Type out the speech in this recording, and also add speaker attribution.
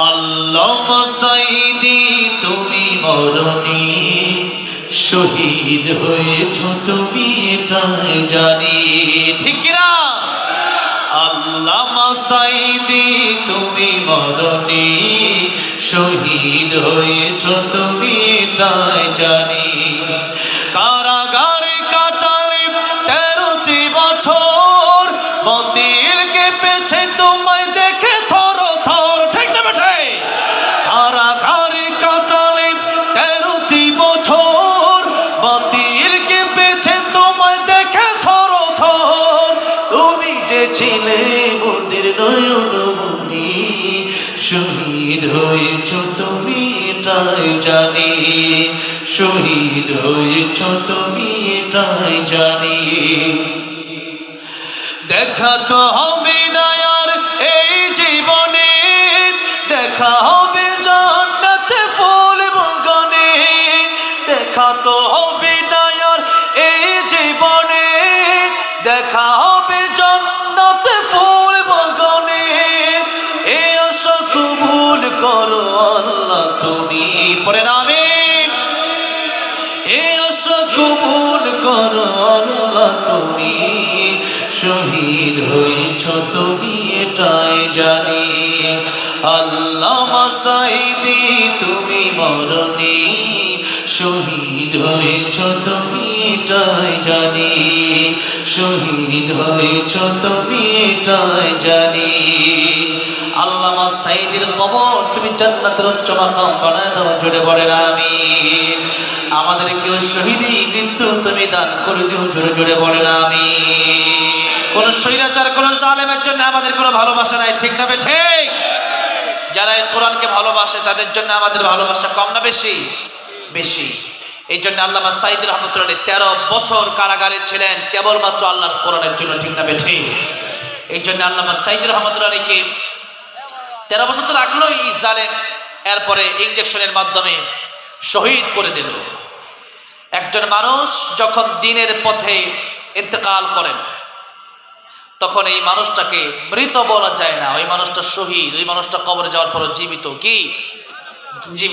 Speaker 1: আল্লামা সাইদি তুমি মরণি, শহীদ হয়েছ তুমি এটাই জানি। ঠিক কিনা? আল্লামা সাইদি তুমি মরণি, শহীদ হয়েছ তুমি এটাই জানি। কারাগারে কাটালে 13টি বছর, বাতিলকে পেছে তোমায় দেখে থর থর। ঠিক না বেঠে? কারাগারে কাটালে 13টি বছর, বাতিলকে পেছে তোমায় দেখে থর থর। তুমি যে ছিলে মোদের নয়নমণি, শহীদ হয়েছ তুমি এটাই জানি। শহীদ হয়েছ তুমি এটাই জানি। দেখা তো হবে না আর এই জীবনে, দেখা হবে জান্নাতে ফুল বাগানে। দেখা তো হবে না আর এই জীবনে, দেখা হবে জান্নাতে ফুল বাগানে। এ আশা কবুল করো আল্লাহ তুমি, পড়ে না আমিন। এ আশা কবুল করো আল্লাহ তুমি, শহীদ হয়েছ তুমি এটাই জানি। আল্লামা সাইদি তুমি মরণি, শহীদ হয়েছ তুমি এটাই জানি। শহীদ হয়েছ তুমি এটাই জানি। আল্লামা সাইদির কবর তুমি জান্নাতের উচ্চ মাকাম বানায় দাও, জোরে বলেন আমিন। আমাদের কেউ শহীদি মৃত্যু তুমি দান করে দিও, জোরে জোরে বলেন আমিন। কোন স্বৈরাচার কোন জালেমের জন্য আমাদের কোনো ভালোবাসা নাই, ঠিক না ঠিক? যারা এই কোরআনকে ভালোবাসে তাদের জন্য আমাদের ভালোবাসা কম না বেশি? বেশি। এই জন্য আল্লামা সাইদি রহমতুল্লাহ 13 বছর কারাগারে ছিলেন কেবলমাত্র আল্লাহর কোরআনের জন্য, ঠিক না ঠিক? এই জন্য আল্লামা সাইদি রহমতুল্লাহকে 13 বছর তো রাখলো এই জালেম, এরপরে ইনজেকশনের মাধ্যমে শহীদ করে দিল। একজন মানুষ যখন দিনের পথে ইন্তেকাল করেন, তখন এই মানুষটাকে মৃত বলা যায় না, ওই মানুষটা শহীদ। ওই মানুষটা কবরে যাওয়ার পর জীবিত। কি জীবিত?